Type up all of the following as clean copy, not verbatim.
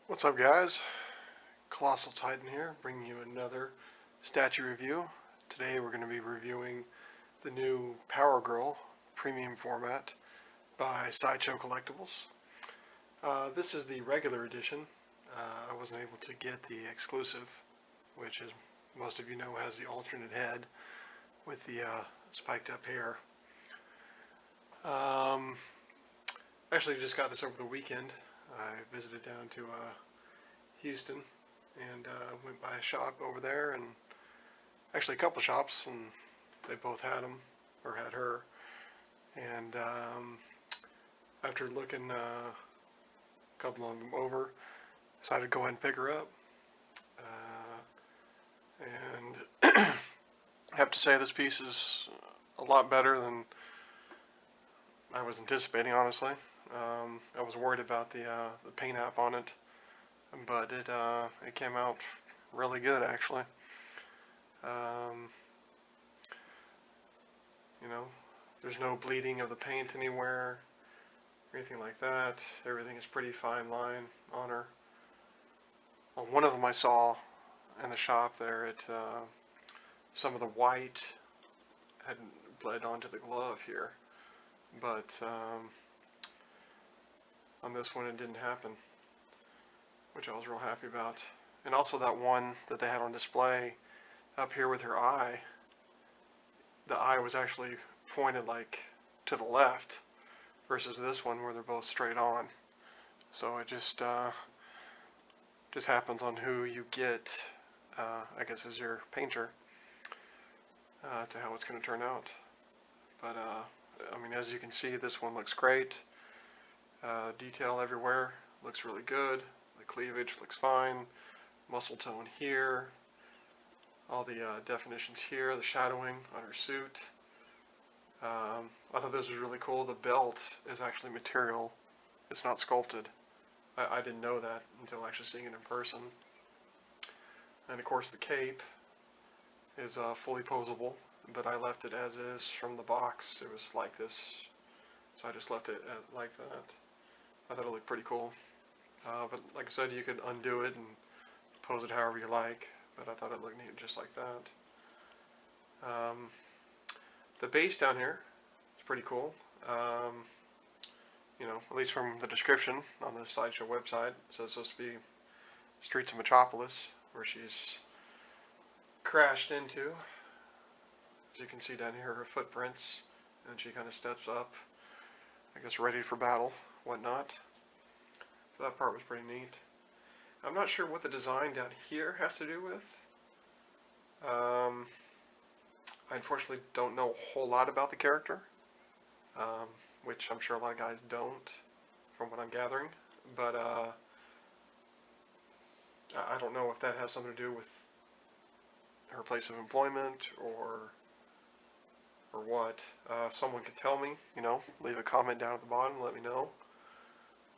What's up, guys? Colossal Titan here, bringing you another statue review. Today we're going to be reviewing the new Powergirl premium format by Sideshow Collectibles. This is the regular edition. I wasn't able to get the exclusive, which, as most of you know, has the alternate head with the spiked up hair. Actually, just got this over the weekend. I visited down to Houston and went by a shop over there, and actually a couple shops, and they both had them, or had her. And after looking a couple of them over, decided to go ahead and pick her up. And I have to say, this piece is a lot better than I was anticipating, honestly. I was worried about the paint app on it, but it came out really good, actually. You know, there's no bleeding of the paint anywhere or anything like that. Everything is pretty fine line on her. On one of them I saw in the shop there, some of the white had bled onto the glove here, but on this one it didn't happen, which I was real happy about. And also that one that they had on display up here with her eye, the eye was actually pointed like to the left versus this one where they're both straight on. So it just happens on who you get, I guess, as your painter, to how it's going to turn out. But I mean, as you can see, this one looks great. Detail everywhere looks really good. The cleavage looks fine. Muscle tone here. All the definitions here. The shadowing on her suit. I thought this was really cool. The belt is actually material. It's not sculpted. I didn't know that until actually seeing it in person. And of course the cape is fully posable, but I left it as is from the box. It was like this, so I just left it like that. I thought it looked pretty cool. But like I said, you could undo it and pose it however you like, but I thought it looked neat just like that. The base down here is pretty cool. You know, at least from the description on the Sideshow website, it says it's supposed to be streets of Metropolis, where she's crashed into. As you can see down here, her footprints, and she kind of steps up, I guess ready for battle, whatnot. So that part was pretty neat. I'm not sure what the design down here has to do with. I unfortunately don't know a whole lot about the character, which I'm sure a lot of guys don't, from what I'm gathering. But I don't know if that has something to do with her place of employment or what. If someone could tell me, you know, leave a comment down at the bottom and let me know.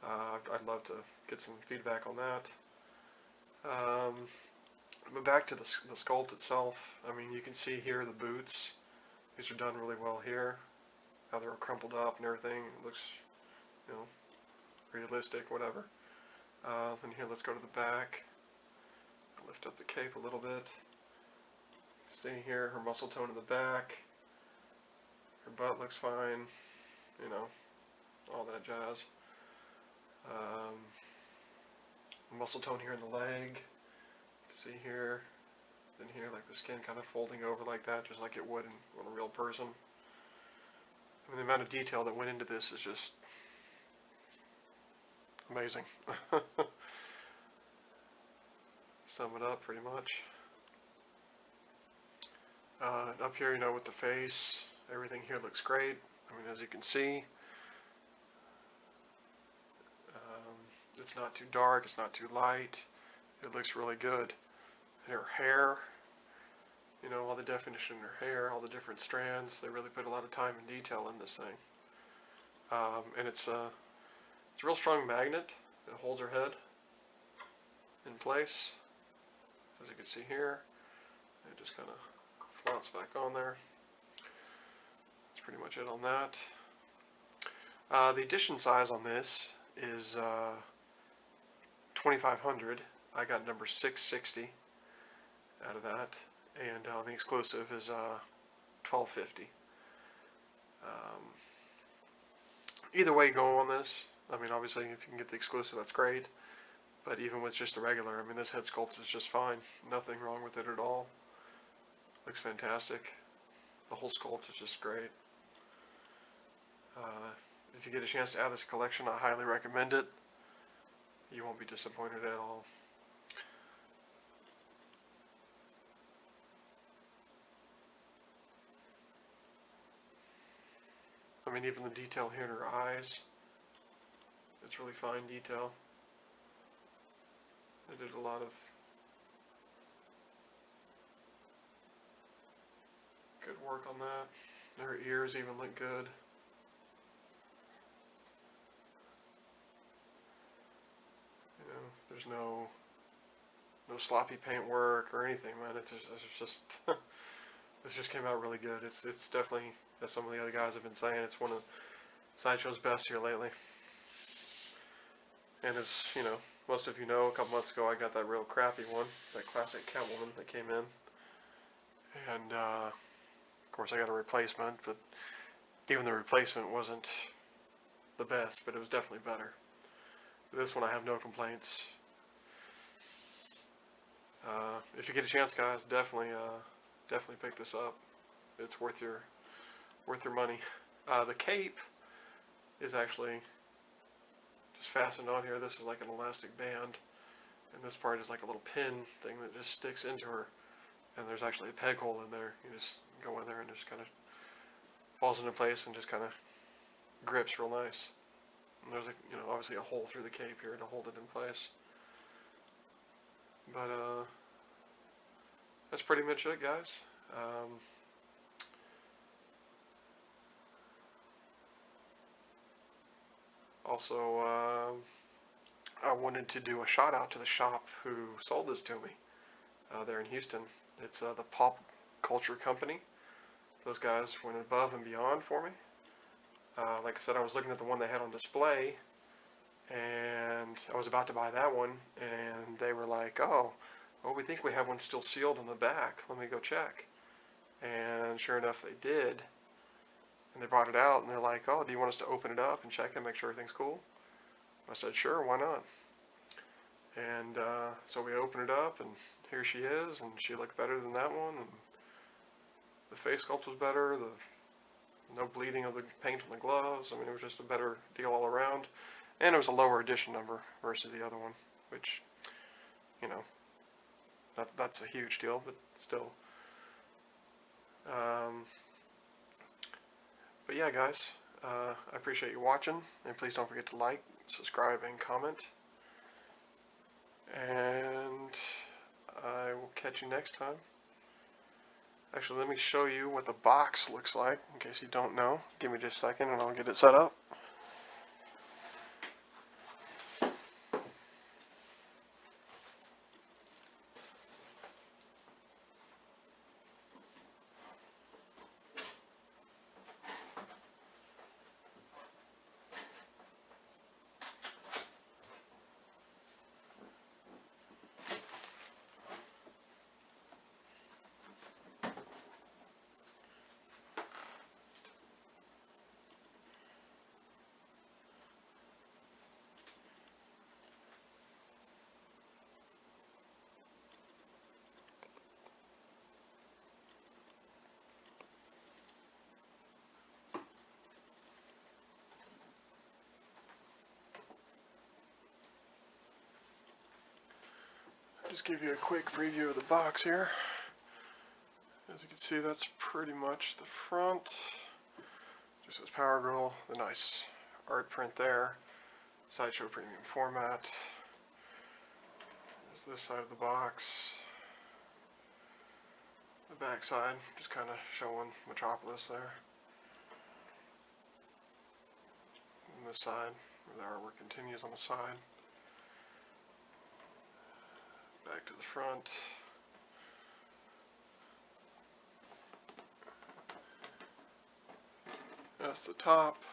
I'd love to get some feedback on that. But back to the sculpt itself. I mean, you can see here the boots. These are done really well here. How they're crumpled up and everything. It looks, you know, realistic, whatever. Then here, let's go to the back. Lift up the cape a little bit. See here, her muscle tone in the back. Her butt looks fine. You know, all that jazz. Muscle tone here in the leg. See here, then here, like the skin kind of folding over like that, just like it would in a real person. I mean, the amount of detail that went into this is just amazing. Sum it up pretty much. Up here, you know, with the face, everything here looks great. I mean, as you can see, it's not too dark, it's not too light. It looks really good. And her hair, you know, all the definition in her hair, all the different strands, they really put a lot of time and detail in this thing. And it's a real strong magnet. It holds her head in place, as you can see here. It just kind of floats back on there. That's pretty much it on that. The edition size on this is 2,500. I got number 660 out of that, and the exclusive is 1,250. Either way you go on this, I mean, obviously if you can get the exclusive, that's great. But even with just the regular, I mean, this head sculpt is just fine. Nothing wrong with it at all. Looks fantastic. The whole sculpt is just great. If you get a chance to add this collection, I highly recommend it. You won't be disappointed at all. I mean, even the detail here in her eyes, it's really fine detail. They did a lot of good work on that. Her ears even look good. You know, there's no sloppy paint work or anything, man. It's just this just came out really good. It's definitely, as some of the other guys have been saying, it's one of Sideshow's best here lately. And as you know, most of you know, a couple months ago I got that real crappy one, that classic Catwoman that came in, and of course I got a replacement, but even the replacement wasn't the best, but it was definitely better. This one I have no complaints. If you get a chance, guys, definitely pick this up. It's worth your money. The cape is actually just fastened on here. This is like an elastic band, and this part is like a little pin thing that just sticks into her. And there's actually a peg hole in there. You just go in there and just kind of falls into place and just kind of grips real nice. And there's obviously a hole through the cape here to hold it in place. But that's pretty much it, guys. Also, I wanted to do a shout out to the shop who sold this to me there in Houston. It's the Pop Culture Company. Those guys went above and beyond for me. Like I said, I was looking at the one they had on display, and I was about to buy that one, and they were like, oh, well, we think we have one still sealed on the back. Let me go check. And sure enough, they did. And they brought it out, and they're like, oh, do you want us to open it up and check it, make sure everything's cool? I said, sure, why not? And so we opened it up, and here she is, and she looked better than that one, and the face sculpt was better, no bleeding of the paint on the gloves. I mean, it was just a better deal all around. And it was a lower edition number versus the other one, which, that's a huge deal, but still. But yeah, guys, I appreciate you watching, and please don't forget to like, subscribe, and comment. And I will catch you next time. Actually, let me show you what the box looks like, in case you don't know. Give me just a second, and I'll get it set up. Just give you a quick preview of the box here. As you can see, that's pretty much the front. Just says Powergirl, the nice art print there. Sideshow premium format. There's this side of the box. The back side, just kind of showing Metropolis there. And this side, where the artwork continues on the side. Back to the front. That's the top.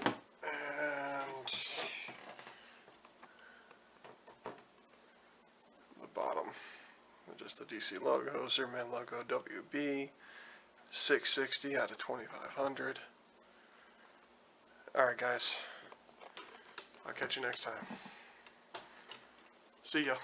And DC logo, Superman logo, WB, 660 out of 2500. Alright guys, I'll catch you next time. See ya.